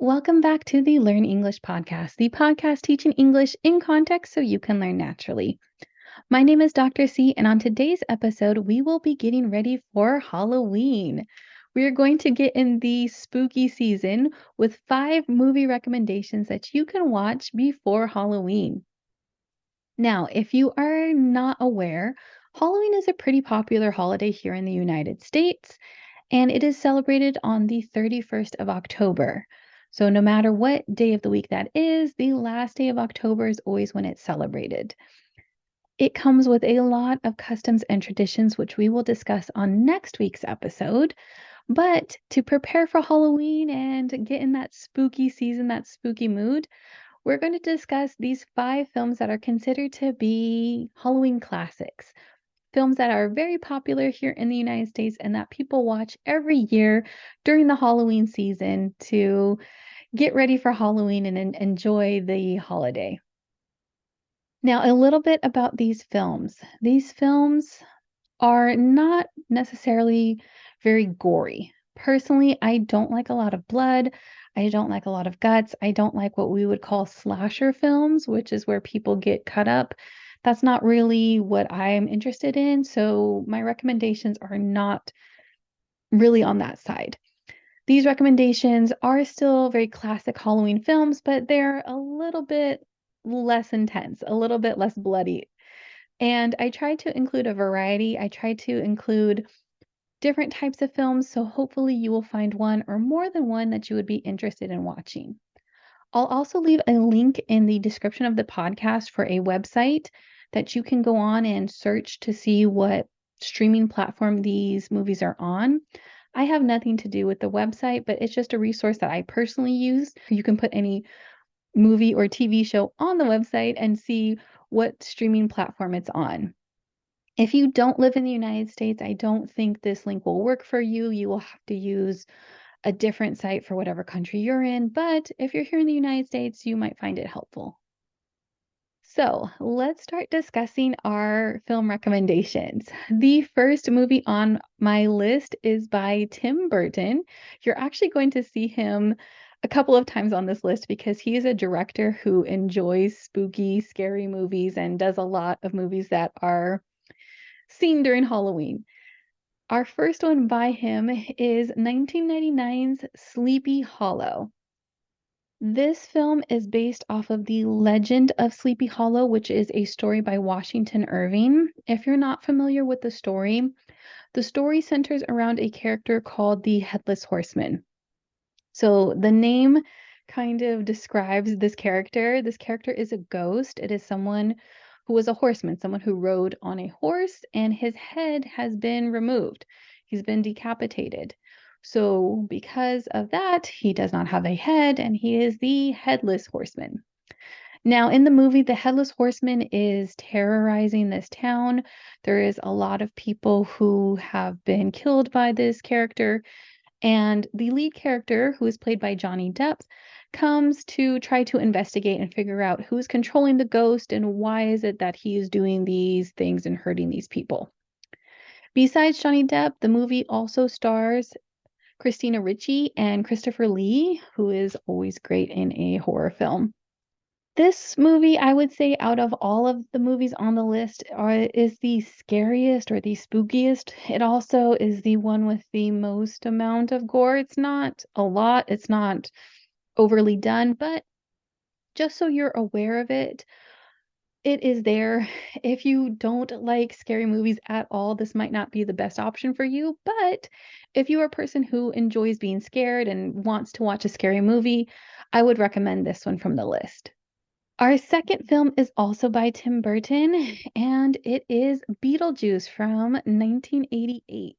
Welcome back to the Learn English podcast, the podcast teaching English in context so you can learn naturally. My name is Dr. C, and on today's episode, we will be getting ready for Halloween. We are going to get in the spooky season with 5 movie recommendations that you can watch before Halloween. Now, if you are not aware, Halloween is a pretty popular holiday here in the United States, and it is celebrated on the 31st of October. So, no matter what day of the week that is, the last day of October is always when it's celebrated. It comes with a lot of customs and traditions, which we will discuss on next week's episode. But to prepare for Halloween and get in that spooky season, that spooky mood, we're going to discuss these 5 films that are considered to be Halloween classics. Films that are very popular here in the United States and that people watch every year during the Halloween season to get ready for Halloween and enjoy the holiday. Now, a little bit about these films. These films are not necessarily very gory. Personally, I don't like a lot of blood. I don't like a lot of guts. I don't like what we would call slasher films, which is where people get cut up. That's not really what I'm interested in. So my recommendations are not really on that side. These recommendations are still very classic Halloween films, but they're a little bit less intense, a little bit less bloody. And I try to include a variety. I try to include different types of films, so hopefully you will find one or more than one that you would be interested in watching. I'll also leave a link in the description of the podcast for a website that you can go on and search to see what streaming platform these movies are on. I have nothing to do with the website, but it's just a resource that I personally use. You can put any movie or TV show on the website and see what streaming platform it's on. If you don't live in the United States, I don't think this link will work for you. You will have to use a different site for whatever country you're in, but if you're here in the United States, you might find it helpful. So let's start discussing our film recommendations. The first movie on my list is by Tim Burton. You're actually going to see him a couple of times on this list because he is a director who enjoys spooky, scary movies and does a lot of movies that are seen during Halloween. Our first one by him is 1999's Sleepy Hollow. This film is based off of the Legend of Sleepy Hollow, which is a story by Washington Irving. If you're not familiar with the story centers around a character called the Headless Horseman. So the name kind of describes this character. This character is a ghost. It is someone who was a horseman, someone who rode on a horse, and his head has been removed. He's been decapitated. So, because of that, he does not have a head, and he is the headless horseman. Now, in the movie, the headless horseman is terrorizing this town. There is a lot of people who have been killed by this character, and the lead character, who is played by Johnny Depp, comes to try to investigate and figure out who's controlling the ghost and why is it that he is doing these things and hurting these people. Besides Johnny Depp, the movie also stars Christina Ricci and Christopher Lee, who is always great in a horror film. This movie, I would say, out of all of the movies on the list, is the scariest or the spookiest. It also is the one with the most amount of gore. It's not a lot, it's not overly done, but just so you're aware of it, it is there. If you don't like scary movies at all, this might not be the best option for you. But if you are a person who enjoys being scared and wants to watch a scary movie, I would recommend this one from the list. Our second film is also by Tim Burton, and it is Beetlejuice from 1988.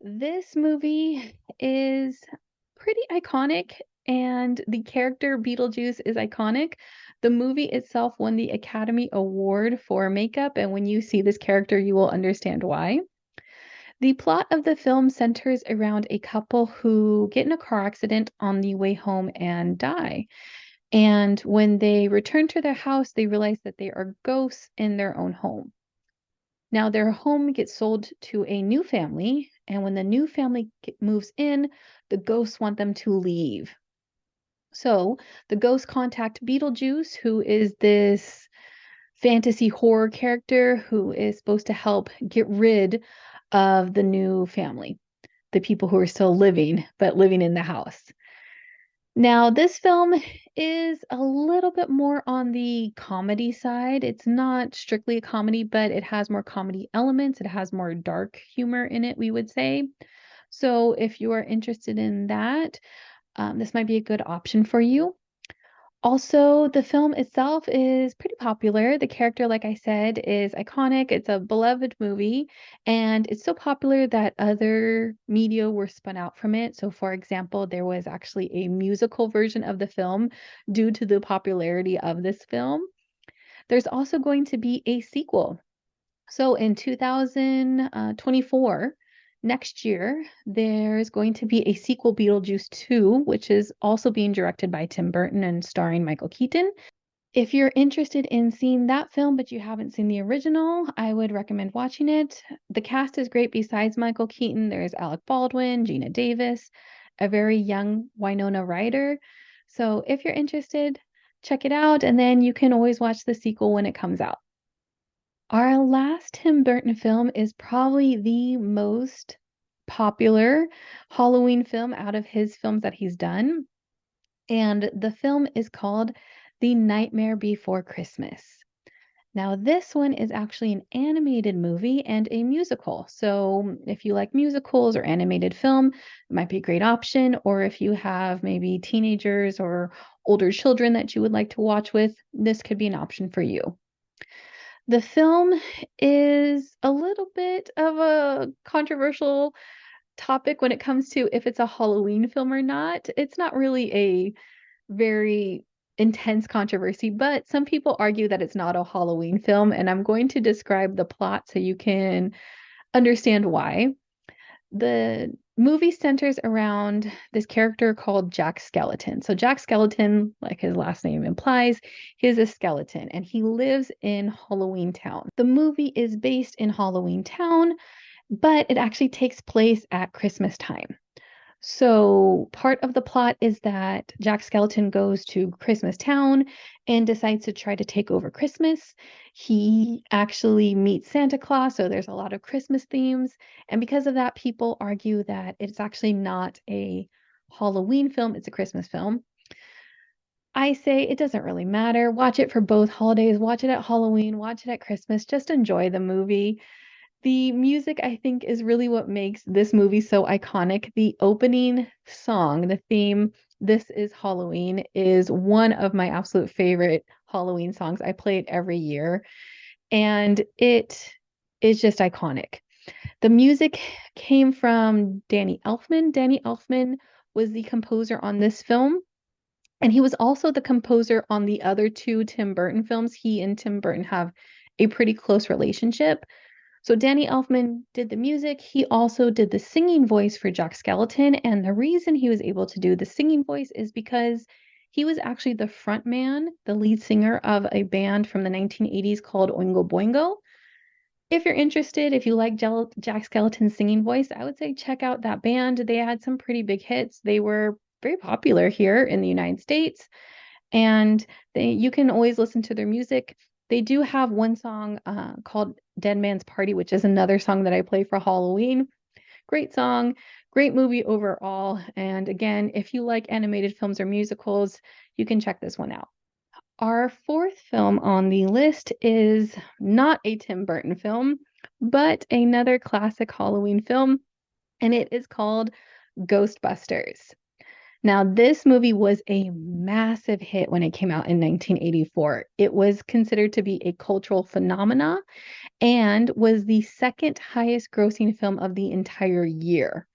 This movie is pretty iconic, and the character Beetlejuice is iconic. The movie itself won the Academy Award for makeup, and when you see this character, you will understand why. The plot of the film centers around a couple who get in a car accident on the way home and die. And when they return to their house, they realize that they are ghosts in their own home. Now, their home gets sold to a new family, and when the new family moves in, the ghosts want them to leave. So the ghosts contact Beetlejuice, who is this fantasy horror character who is supposed to help get rid of the new family, the people who are still living, but living in the house. Now, this film is a little bit more on the comedy side. It's not strictly a comedy, but it has more comedy elements. It has more dark humor in it, we would say. So, if you are interested in that, this might be a good option for you. Also, the film itself is pretty popular. The character, like I said, is iconic. It's a beloved movie, and it's so popular that other media were spun out from it. So, for example, there was actually a musical version of the film due to the popularity of this film. There's also going to be a sequel. So in 2024, next year, there's going to be a sequel, Beetlejuice 2, which is also being directed by Tim Burton and starring Michael Keaton. If you're interested in seeing that film, but you haven't seen the original, I would recommend watching it. The cast is great besides Michael Keaton. There's Alec Baldwin, Gina Davis, a very young Winona Ryder. So if you're interested, check it out, and then you can always watch the sequel when it comes out. Our last Tim Burton film is probably the most popular Halloween film out of his films that he's done, and the film is called The Nightmare Before Christmas. Now, this one is actually an animated movie and a musical. So, if you like musicals or animated film, it might be a great option. Or if you have maybe teenagers or older children that you would like to watch with, this could be an option for you. The film is a little bit of a controversial topic when it comes to if it's a Halloween film or not. It's not really a very intense controversy, but some people argue that it's not a Halloween film, and I'm going to describe the plot so you can understand why. The movie centers around this character called Jack Skeleton. So Jack Skeleton, like his last name implies, he is a skeleton and he lives in Halloween Town. The movie is based in Halloween Town, but it actually takes place at Christmas time. So part of the plot is that Jack Skeleton goes to Christmas Town and decides to try to take over Christmas. He actually meets Santa Claus, so there's a lot of Christmas themes. And because of that, people argue that it's actually not a Halloween film, it's a Christmas film. I say it doesn't really matter. Watch it for both holidays. Watch it at Halloween, watch it at Christmas. Just enjoy the movie. The music, I think, is really what makes this movie so iconic. The opening song, the theme, This Is Halloween, is one of my absolute favorite Halloween songs. I play it every year, and it is just iconic. The music came from Danny Elfman. Danny Elfman was the composer on this film, and he was also the composer on the other two Tim Burton films. He and Tim Burton have a pretty close relationship. So Danny Elfman did the music. He also did the singing voice for Jack Skeleton. And the reason he was able to do the singing voice is because he was actually the front man, the lead singer of a band from the 1980s called Oingo Boingo. If you're interested, if you like Jack Skeleton's singing voice, I would say check out that band. They had some pretty big hits. They were very popular here in the United States, and you can always listen to their music. They do have one song called Dead Man's Party, which is another song that I play for Halloween. Great song, great movie overall. And again, if you like animated films or musicals, you can check this one out. Our fourth film on the list is not a Tim Burton film, but another classic Halloween film, and it is called Ghostbusters. Now, this movie was a massive hit when it came out in 1984. It was considered to be a cultural phenomena and was the second highest grossing film of the entire year.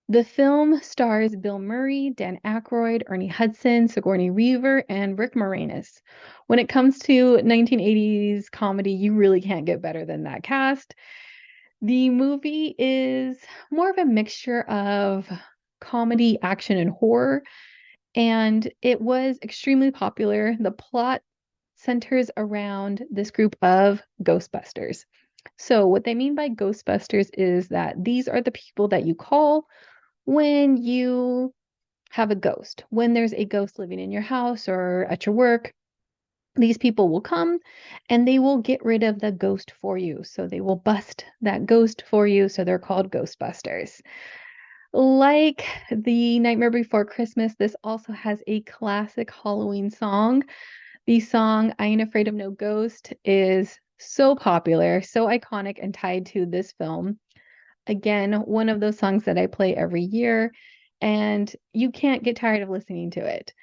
The film stars Bill Murray, Dan Aykroyd, Ernie Hudson, Sigourney Weaver, and Rick Moranis. When it comes to 1980s comedy, you really can't get better than that cast. The movie is more of a mixture of comedy, action, and horror, and it was extremely popular. The plot centers around this group of Ghostbusters. So, what they mean by Ghostbusters is that these are the people that you call when you have a ghost. When there's a ghost living in your house or at your work, these people will come and they will get rid of the ghost for you. So they will bust that ghost for you. So they're called Ghostbusters. Like the Nightmare Before Christmas, this also has a classic Halloween song. The song I Ain't Afraid of No Ghost is so popular, so iconic, and tied to this film. Again, one of those songs that I play every year, and you can't get tired of listening to it.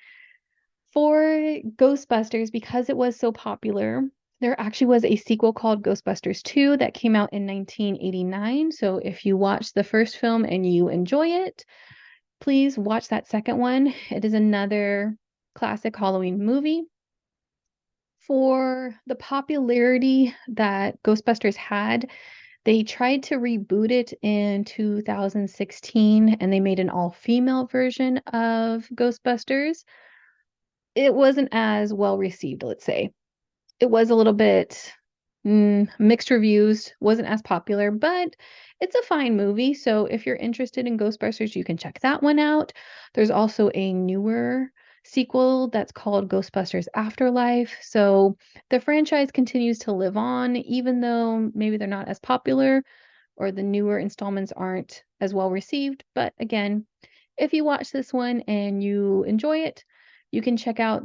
For Ghostbusters, because it was so popular, there actually was a sequel called Ghostbusters 2 that came out in 1989. So if you watch the first film and you enjoy it, please watch that second one. It is another classic Halloween movie. For the popularity that Ghostbusters had, they tried to reboot it in 2016 and they made an all-female version of Ghostbusters. It wasn't as well received, let's say. It was a little bit mixed reviews, wasn't as popular, but it's a fine movie. So if you're interested in Ghostbusters, you can check that one out. There's also a newer sequel that's called Ghostbusters Afterlife. So the franchise continues to live on, even though maybe they're not as popular or the newer installments aren't as well received. But again, if you watch this one and you enjoy it, you can check out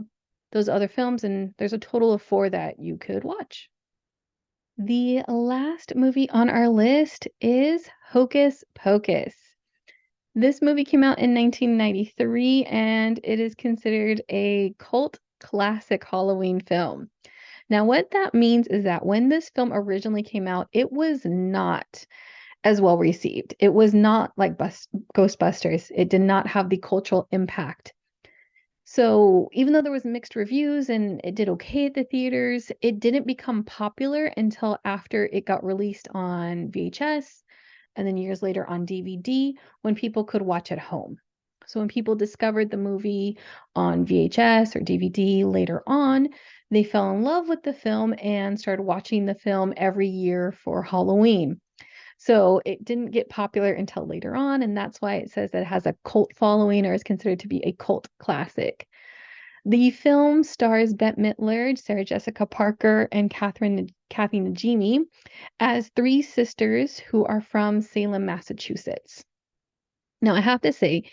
those other films, and there's a total of 4 that you could watch. The last movie on our list is Hocus Pocus. This movie came out in 1993 and it is considered a cult classic Halloween film. Now, what that means is that when this film originally came out, it was not as well received. It was not like Ghostbusters. It did not have the cultural impact. So even though there was mixed reviews and it did okay at the theaters, it didn't become popular until after it got released on VHS and then years later on DVD when people could watch at home. So when people discovered the movie on VHS or DVD later on, they fell in love with the film and started watching the film every year for Halloween. So it didn't get popular until later on, and that's why it says that it has a cult following or is considered to be a cult classic. The film stars Bette Midler, Sarah Jessica Parker, and Kathy Najimy as 3 sisters who are from Salem, Massachusetts. Now, I have to say,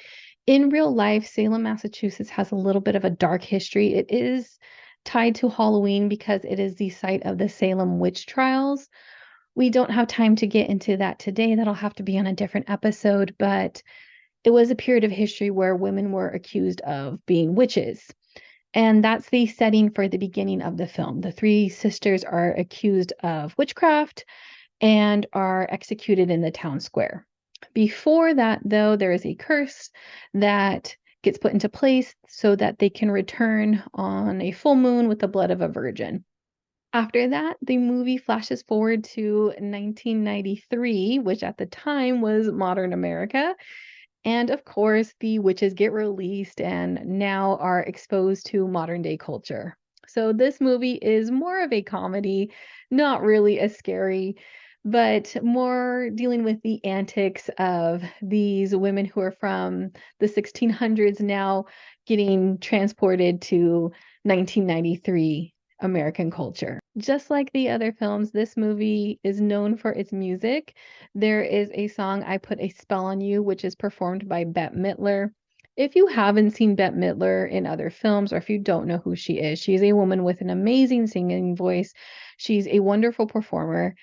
in real life, Salem, Massachusetts has a little bit of a dark history. It is tied to Halloween because it is the site of the Salem witch trials. We don't have time to get into that today. That'll have to be on a different episode, but it was a period of history where women were accused of being witches. And that's the setting for the beginning of the film. The 3 sisters are accused of witchcraft and are executed in the town square. Before that, though, there is a curse that gets put into place so that they can return on a full moon with the blood of a virgin. After that, the movie flashes forward to 1993, which at the time was modern America. And of course, the witches get released and now are exposed to modern day culture. So this movie is more of a comedy, not really as scary, but more dealing with the antics of these women who are from the 1600s now getting transported to 1993 American culture. Just like the other films, this movie is known for its music. There is a song, I Put a Spell on You, which is performed by Bette Midler. If you haven't seen Bette Midler in other films, or if you don't know who she is, she's a woman with an amazing singing voice. She's a wonderful performer.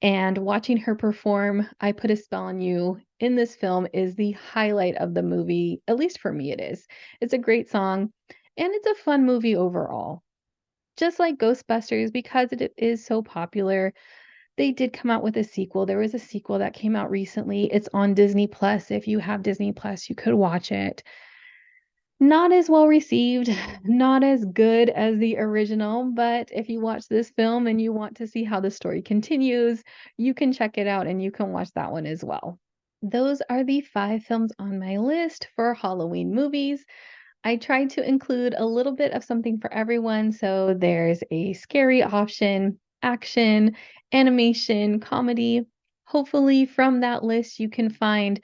And watching her perform I Put a Spell on You in this film is the highlight of the movie. At least for me, it is. It's a great song, and it's a fun movie overall. Just like Ghostbusters, because it is so popular, they did come out with a sequel. There was a sequel that came out recently. It's on Disney Plus. If you have Disney Plus, you could watch it. Not as well received, not as good as the original, but if you watch this film and you want to see how the story continues, you can check it out and you can watch that one as well. Those are the 5 films on my list for Halloween movies. I tried to include a little bit of something for everyone. So there's a scary option, action, animation, comedy. Hopefully, from that list, you can find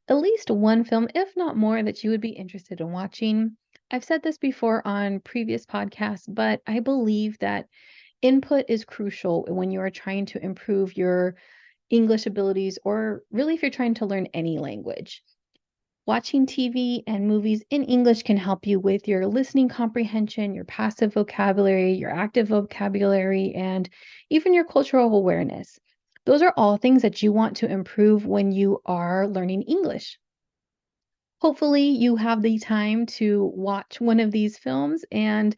at least one film, if not more, that you would be interested in watching. I've said this before on previous podcasts, but I believe that input is crucial when you are trying to improve your English abilities, or really if you're trying to learn any language. Watching TV and movies in English can help you with your listening comprehension, your passive vocabulary, your active vocabulary, and even your cultural awareness. Those are all things that you want to improve when you are learning English. Hopefully, you have the time to watch one of these films and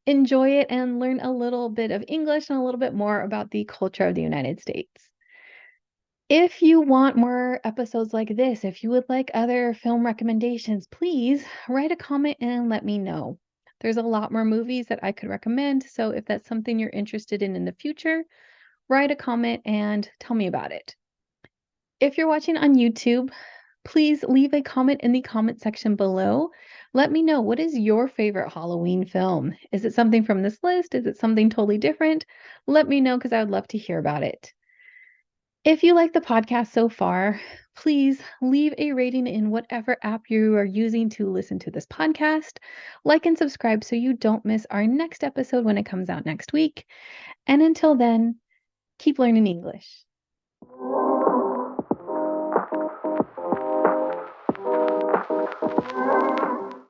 enjoy it and learn a little bit of English and a little bit more about the culture of the United States. If you want more episodes like this, if you would like other film recommendations, please write a comment and let me know. There's a lot more movies that I could recommend, so if that's something you're interested in the future, write a comment and tell me about it. If you're watching on YouTube, please leave a comment in the comment section below. Let me know, what is your favorite Halloween film? Is it something from this list? Is it something totally different? Let me know because I would love to hear about it. If you like the podcast so far, please leave a rating in whatever app you are using to listen to this podcast. Like and subscribe so you don't miss our next episode when it comes out next week. And until then, keep learning English.